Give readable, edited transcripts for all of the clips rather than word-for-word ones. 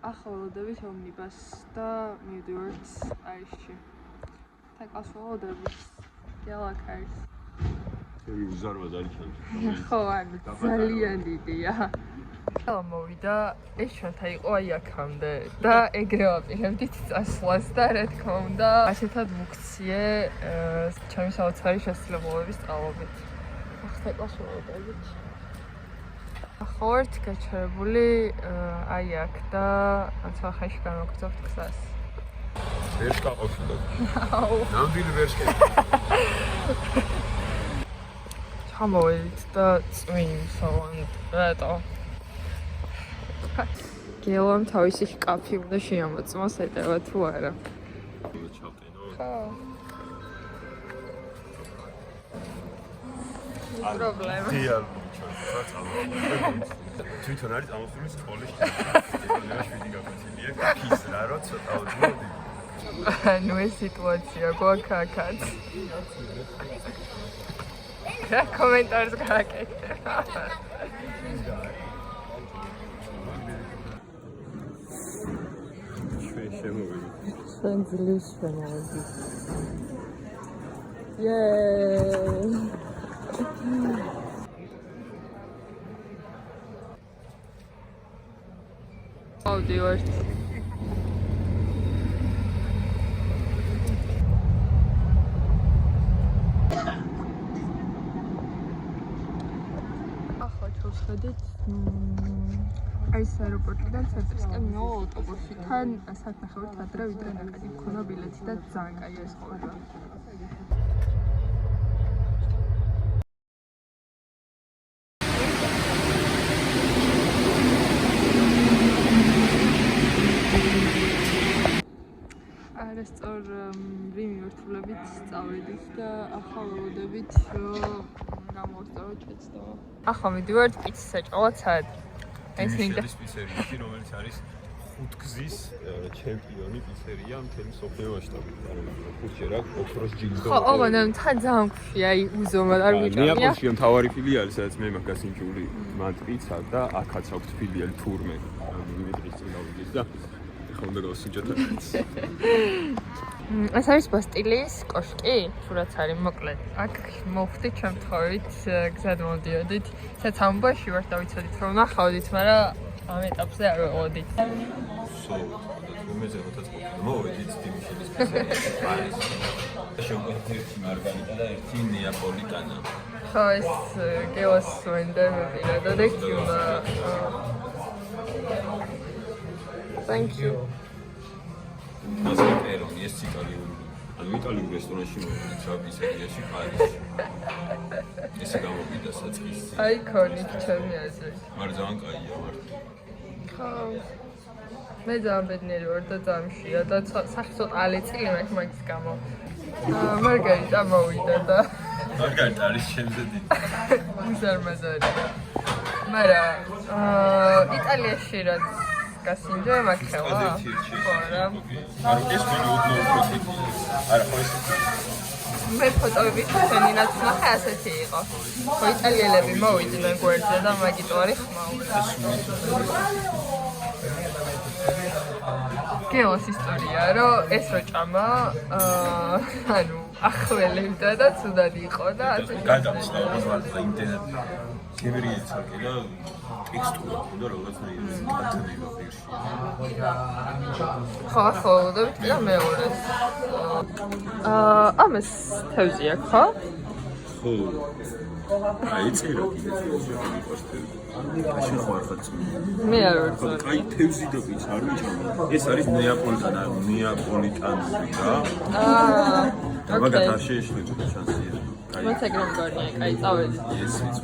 ახალოდებით ომნიბას და მივდივართ პარიზში. თაკას ველოდებით გელაქარს. შევი უზარმაზ არის ჩემს. ხო, ანუ ძალიან დიდია. მოვიდა ეს ჩვენთან იყო აი აქამდე და ეგრე ვაპირებდით წასვლას და რა თქმა უნდა ასეთად მუქციე ჩემი საოცარი შესაძლებლობების წყალობით. ახლა ველოდებით. ხორთ გაჩერებული აი აქ და ახლა ხეში გამოგწევთ გზას. ვერს გაყოფილო. ნამდვილი ვერს კი. ჩამოვედით და წვიმს რატო? გელამ თავისი შკაფი უნდა შეამოწმოს ეტევა თუ არა. ხო. პრობლემა. თვითონ არის ამოსული სკოლის შვიდი გაკვეთილია ქის რა რო ცოტა უძმოდი. ნუ ეს სიტუაცია გვაქაკაც. რა კომენტარს გააკეთე. ჩვენ ძლივს შემოვედით. ავდივართ. ახლა ჩავსხედით არის აეროპორტიდან ცენტრისკენ მივა ავტობუსი. თან საათნახევარით ადრე ვიდრე ნაკადი მქონდა ბილეთი და ძალიან კაი ეს ყოფილა. არასწორ მიმართულებით წავედით და ახლა ველოდებით გამოვსწოროთ შეცდომა. ახლა მივდივართ პიცის საჭმელად სად? ეს მინდა პიცერიაში, რომელიც არის ხუთგზის ჩემპიონი პიცერია მთელი მსოფლიო მასშტაბით. ხუთჯერ აქვს ოქროს ჯილდო. ხო, ოღონდ თან ძალიან ქვია, აი უზომად არ ვიჭამია. ნეაპოლში მთავარი ფილიალი, სადაც მე მაგას ინჯული მან პიცა და აქაც აქვს ფილიალი თურმე. დიმიტრის წინ გავიგეს და ეხლა უნდა გავსინჯოთ. ეს არის ბასტილიის კოშკი, თუ რაც არის მოკლედ. აქ მოვხდით შემთხვევით გზად მოვდიოდით. სადაც ამბაში ვარ და ვიცოდით რომ ნახავდით, მაგრამ ამ ეტაპზე არ ვეღოდით. უმეზე როდესაც მოვედით დიმიშელის პიცერიაში პარიზში. შევკვეთ ერთი მარგარიტა და ერთი ნეაპოლიტანა. ხო, ეს გელას სვენდა მეპირადად ერთი უნდა. Thank you. ასე პერონი ეს იტალიური. ანუ იტალიურ რესტორანში მოვიდით პიცერიაში პარიზში. ესე გამოვიდა საწყის. აიქონიკ ჩემი აზრით. მაგრამ ძალიან კაია მართლა. ხო. მე ძალიან ბედნიერი ვარ და ძალიან მშია და სახი ცოტა ალეწილი მაქვს მაგის გამო. მარგარიტა მოვიდა და მარგარიტა არის ჩემზე დიდი. უზარმაზარია. მაგრამ იტალიაში რაც გასინჯე მაგხელა. ხო რა. მაგრამ ეს ვიდეო უბრალოდ არა ხო ეს მე ფოტოები შენინაც ნახე ასეთი იყო. ხო იტალიელები მოვიდნენ გვერდზე და მაგიტო არის ხმაურა. გელოს ისტორია, რომ ეს რო ჭამა ანუ ახველებდა და ცუდად იყო და ასე გადავსდა უბრალოდ იმდენად გემრიეცა კი და ტექსტურა ხონდა რაღაცნაირი კატები პირში. ხო, ველოდებით და მეორეს. ამას თევზი აქვს, ხო? ხო. აი წერა შენ ხო არ ხარ წმინდა. მე არ ვარ. აი თევზი და პიცა არ მიჩამდა. ეს არის ნეაპოლიტანური რა. და მაგათ არ შეეშლებოდა შანსია. აი მე ეგრე მგონია, კაი წავედი. ეს ვიცი.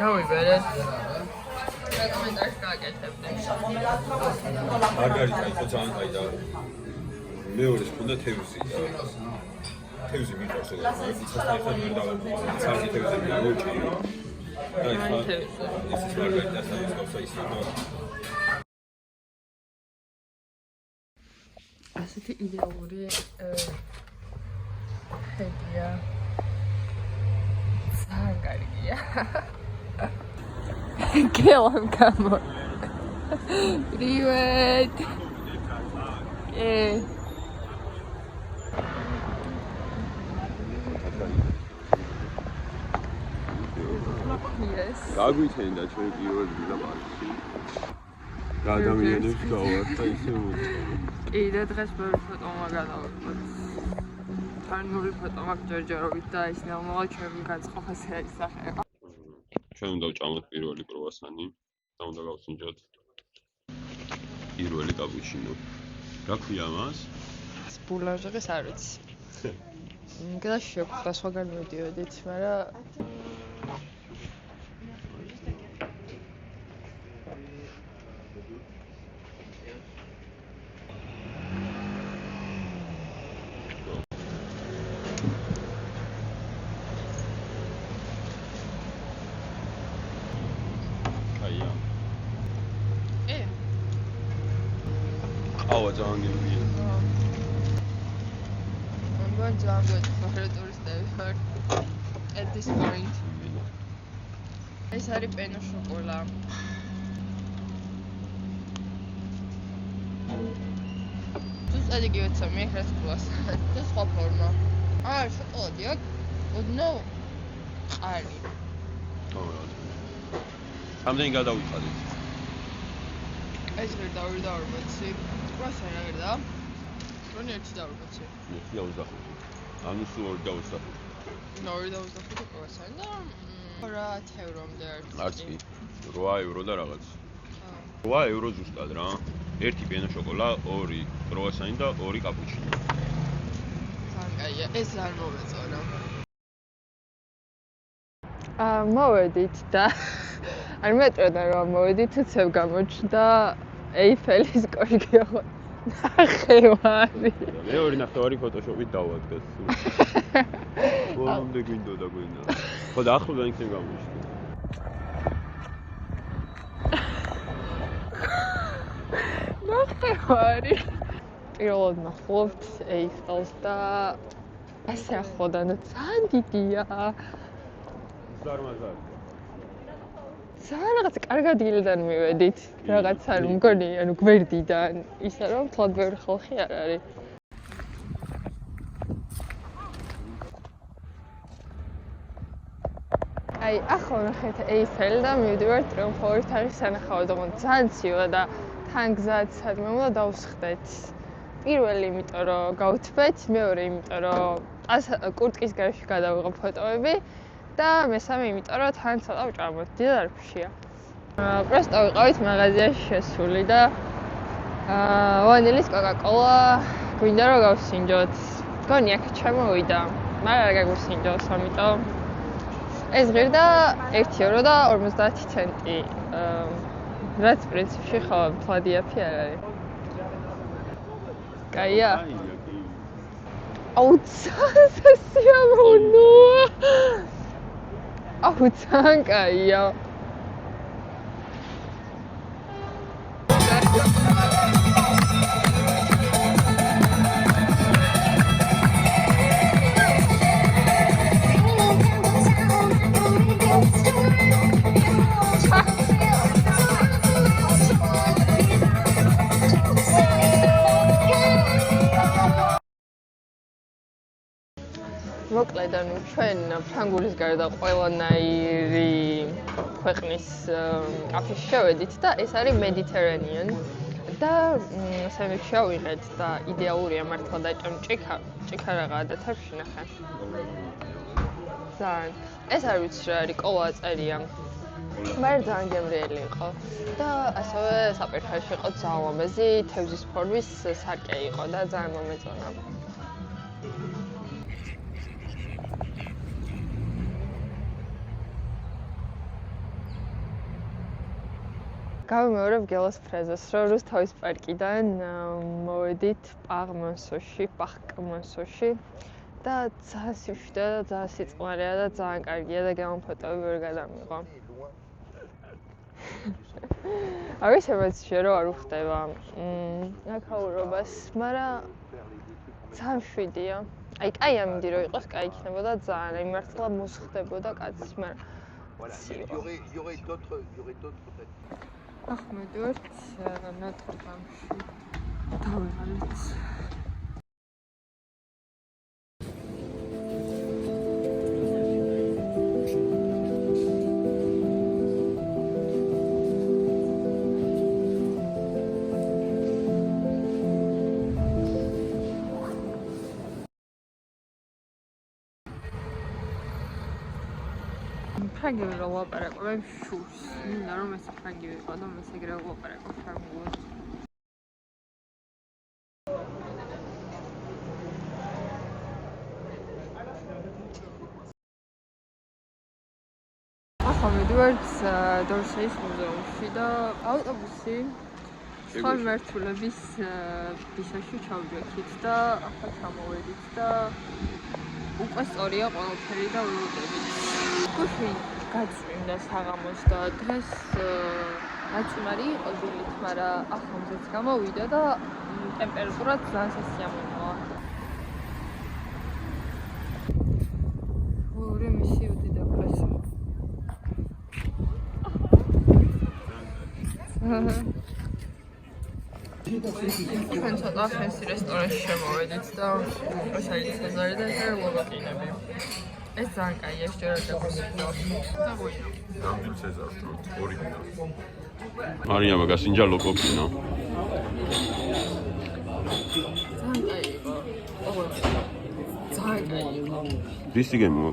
გავიბერეთ. კომენტარს გააკეთებდი. მარგარიტა იყო ძალიან კაი და მეორეს ქონდა თევზი და თევზი მიყვარს ეგრე პიცასთან ერთად ვერ დავაბრუნე. ცალკე თევზი მივოჭიო. აი ხა ეს მარგარიტას არის გავსა ისინი. ასეთი იდეალური ხედია. ძალიან კარგია. გელამ გამო. Привет. Yes. გაგვიცენდა ჩვენ პირველ დილა პარკში. და ადამიანებს გავართ და ისე კი და დღეს ბევრი ფოტო მაგადავყოთ. თან ნული ფოტო მაქვს ჯერჯერობით და ის ნორმალურად ჩვენ განწყობას ეისახება. ჩვენ უნდა ვჭამოთ პირველი კრუასანი და უნდა გავსინჯოთ პირველი კაპუჩინო. რა ქვია მას? ბულაჟღის არ ვიცი. გლას შეგვხვდა სხვაგან მოდიოდით, მაგრამ ყავა ძალიან გემრიელი. I'm ძალიან გვეწყდა ტურისტები ვარ. At this point. ეს არის პენო შოკოლა. ზუსტად იგივე ცამი ეხლა სკოლას. და სხვა ფორმა. შოკოლადი აქვს. ოდნო ყარი. რამდენი გადავიხადეთ? ეს ვერ და 2.40. კრუასანი რა ვერ და? რონი 1.40. 1.25. ანუ სულ 2.25. 2.25 კრუასანი და 8 ევრომდე არის. არც კი. 8 ევრო და რაღაც. 8 ევრო ზუსტად რა. 1 პენო შოკოლა, 2 კრუასანი და 2 კაპუჩინო. ძალიან კაია, ეს არ მომეწონა. მოვედით და არ მეტროდან რომ მოვედით, ცევ გამოჩნდა ეიფელის კოშკი ხო. ნახევარი. მეორე ნახევარი ფოტოშოპით დავადგეს. ბოლომდე გვინდოდა გვინდა. ხო და ახლობთან იქნებ გამოჩნდა. ნახევარი. პირველად ნახულობთ ეიფელს და ასე ახლოდან ძალიან დიდია. ზარმაზარ. ძალიან რაღაც კარგ ადგილიდან მივედით. რაღაც არ მგონი, ანუ გვერდიდან, ისა რომ თლად ბევრი ხალხი არ არის. აი, ახლა ნახეთ ეიფელი და მივდივართ ტრიუმფალური თაღის სანახავად, მაგრამ ძალიან ცივა და თან გზად სადმე უნდა დავსხდეთ. პირველი იმიტომ რომ გავთბეთ, მეორე იმიტომ რომ კურტკის გარეშე გადავიღო ფოტოები და მესამე იმიტომ რომ თან ცოტა ვჭამოთ. დიადარფშია. პროსტო ვიყავით მაღაზიაში შესული და ვანილის კოკაკოლა გვინდა რომ გავსინჯოთ. გონი აქ ჩამოვიდა, მაგრამ არ გაგვისინჯოს, ამიტომ ეს ღირდა 1 ევრო და 50 ცენტი. რაც პრინციპში ხო ფლადიაფი არ არის. კაია. აუ ძალიან სიამოვნოა. აუ ძალიან კაია. მოკლედ ანუ ჩვენ ფრანგულის გარდა ყველანაირი ქვეყნის კაფეში შევედით და ეს არის Mediterranean და სენდვიჩი ავიღეთ და იდეალურია მართლა დაჭამ ჭიქა რაღაცა და თებში ნახე. ძალიან. ეს არ ვიცი რა არის, კოლა წერია. მაგრამ ძალიან გემრიელი იყო და ასევე საპირთაში იყო ძალიან ლამაზი თევზის ფორმის სარკე იყო და ძალიან მომეწონა. გავიმეორებ გელოს ფრეზას, რომ რუსთავის პარკიდან მოვედით პახკმონსოში და ძალიან სიშვიდეა და ძალიან სიწყმარეა და ძალიან კარგია და გემო ფოტოები ვერ გადამიღო. არ ვიცი რა რომ არ უხდება ნაკაურობას, მაგრამ ძალიან შვიდია. აი, კაი ამინდი რომ იყოს, კაი იქნებოდა ძალიან, აი მართლა მოსხდებოდა კაცი, მაგრამ Voilà, il y aurait d'autres ახმედვართ ნოტრდამში. დავიღალეთ. ფრანგები რა ვაპარაკობ შურს. მინდა რომ ეს ფრანგი ვიყო და მას ეგრე ვაპარაკო ფრანგულად. ახლა მივიდივართ დორსეის მუზეუმში და ავტობუსი სხვა მმართველების ბისაში ჩავჯექით და ახლა ჩამოვედით და უკვე სწორია ყველაფერი და ველოდებით. გუშინ გაწვიმდა საღამოს და დღეს ნაციმარი იყო დილით, მაგრამ ახლა მზეც გამოვიდა და ტემპერატურა ძალიან სასიამოვნოა. ორი მისიუდი და პრესა. ჩვენ ცოტა ფენსი რესტორანში შემოვედით და პრესაილი ცეზარი და ეს ლოგოკინები. ეს ძალიან კაია, შეიძლება დაგუსინო. დაგვინა. ნამდვილ ცეზარს რო ორიგინალ. Maria magazin già lo copino. ძალიან კაი იყო. ძალიან კაი იყო. Visti che mo.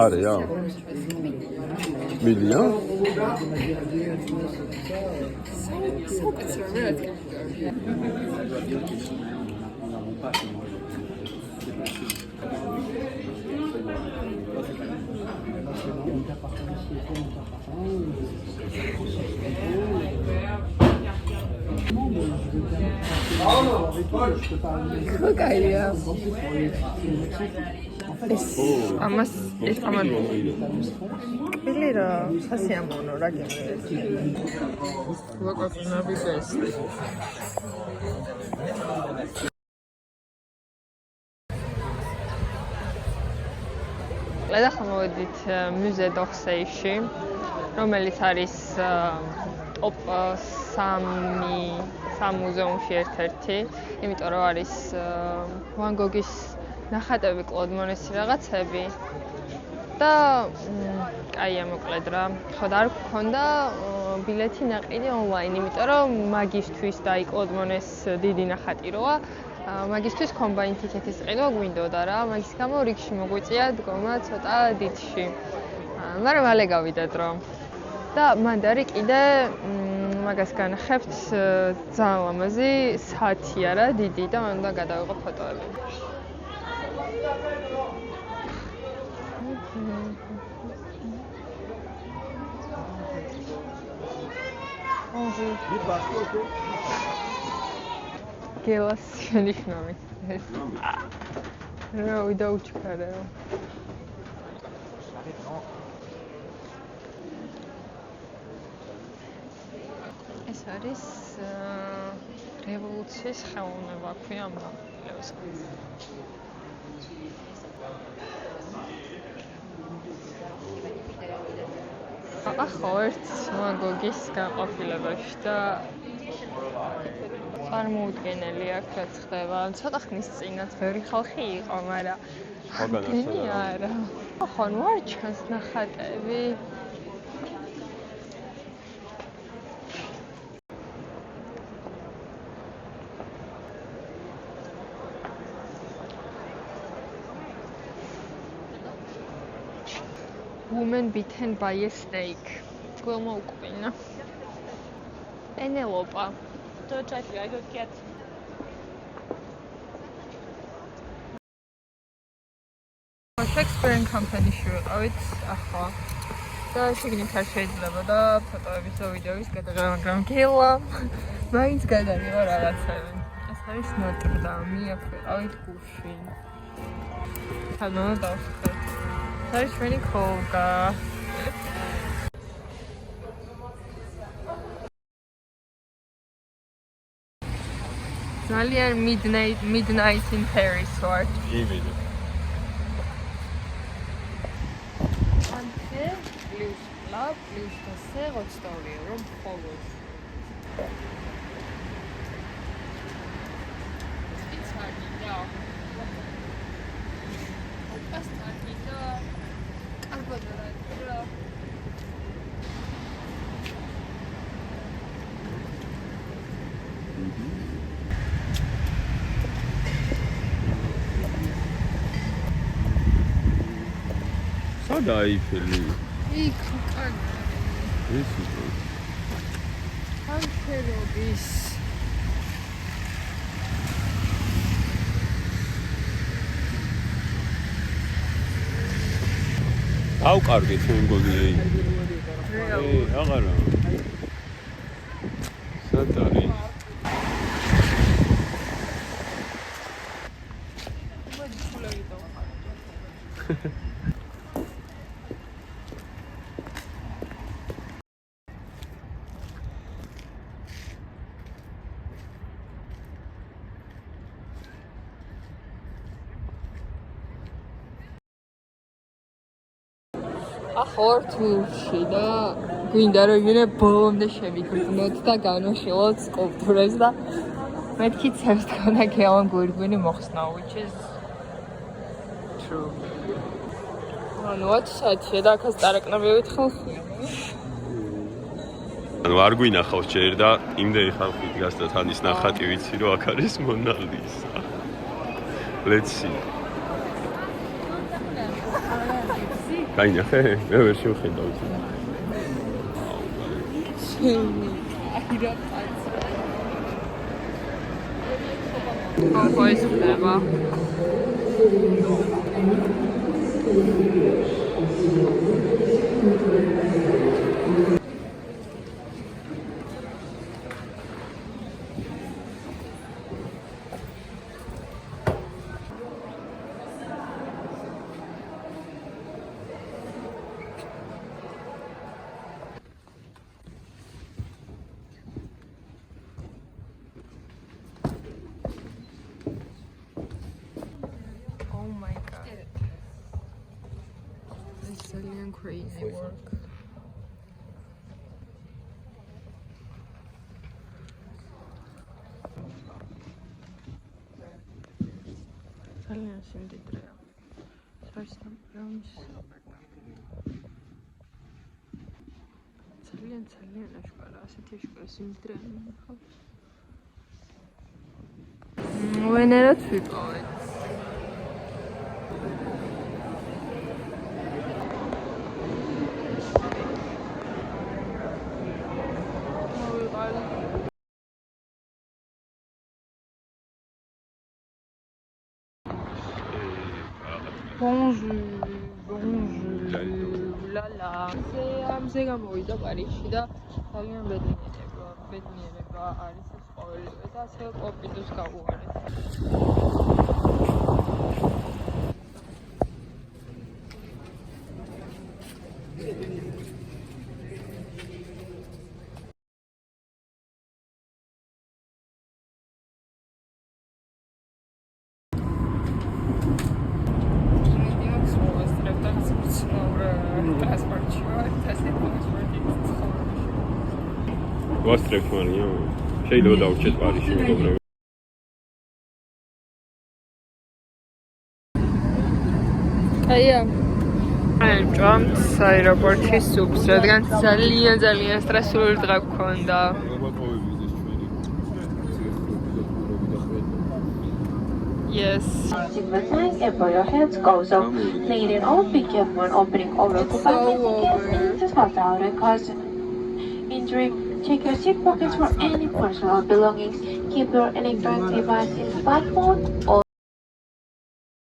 Are ya. Milia? კაია. ამას ეს ამან კილი რა სასიამოვნო რა გემრიელი. ლოკოწინები ბესტი. ახლა მოვედით მუზე დორსეიში, რომელიც არის ტოპ 3 მუზეუმში ერთ-ერთი, იმიტომ რომ არის ვან გოგის ნახატები, კლოდ მონესი რაღაცები და კაია მოკლედ რა. ხო და არ გქონდა ბილეთი ნაყიდი ონლაინ, იმიტომ რომ მაგისთვის და აი კლოდ მონეს დიდი ნახატი როა, მაგისთვის კომბაინ ტიკეტის ყიდვა გვინდოდა რა. მაგის გამო რიგში მოგვიწია დგომა ცოტა დიდში. მაგრამ მალე გავიდა დრო. და მანდარი კიდე მაგას განახებთ ძალიან ლამაზი საათია რა, დიდი და მან უნდა გადავიღო ფოტოები. გელას შენიშნავი. რა ვიდაუჩქარა. ეს არის რევოლუციის ხელოვნება, ქვია ამბავს. ახლა ერთ ვან გოგის განყოფილებაში და წარმოუდგენელი აქ რაც ხდება. ცოტა ხნის წინაც ბევრი ხალხი იყო, მაგრამ ხაგანაცდა არა. ახლა ნუ არ ჩანს ნახატები. Woman beaten by a snake. Გველმა უკყვინა. პენელოპა. Don't I don't get. Shakespeare Company-ში ვიყავით ახლა. და შეგნით არ შეიძლება და ფოტოების და ვიდეოების გადაღება, მაგრამ გელა მაინც გადავიღო რაღაცები. ეს არის ნოტრდამი, აქ ვიყავით გუშინ. თანო დავხსნით. ეს არის ჩვენი ქოლგა. ძალიან midnight in Paris ვარ. იმედი. პლუს პლა პლუს და C 22 евро მხოლოდ. იცარგიდა. ოპასტარგიდა. კარბონარატია. სადა აიფელი? იქ უკან. ეს იყო. ანთერობის. ავყარგეთ მე მგონი ეი. აღარა. სადა არის? ახორ თურში და გვინდა რომ ვინე ბოლომდე შევიგრძნოთ და განვაშილოთ სკულპტურებს და მეთქი ცემს თქონდა გეონ გვირგვინი მოხსნა which is true. ანუ 20 საათია და ახაც წარაკნაბებით ხალხია. ანუ არ გვინახავს ჯერ და იმდენი ხალხი დგას და თან ის ნახატი ვიცი რომ აქ არის მონა ლიზა. Let's see. გაინახე? მე ვერ შევხედავ ის. აირა პაცა. ხო ეს ხდება. Oh my god. It's really crazy work. ძალიან სიმდიდრეა. ძალიან აშკარა ასეთი აშკარა სიმდიდრე არ მინახავს. ვენერაც ვიპოვეთ. ლალა. ამზე გამოვიდა პარიზში და ძალიან ბედნიერება არის ეს ყოველივე და ასე პოპიდოს გავუყარეთ. ვასტრებ მარია. შეიძლება დავჭეთ პარიზში მეგობრებო. აია. ჭამთ აეროპორტის სუპს, რადგან ძალიან სტრესული დღე გქონდა. Yes. And for your hands go. So later on, be careful when opening over to just got out because injury. Check your seat pockets for any personal belongings. Keep your electronic devices in flight mode.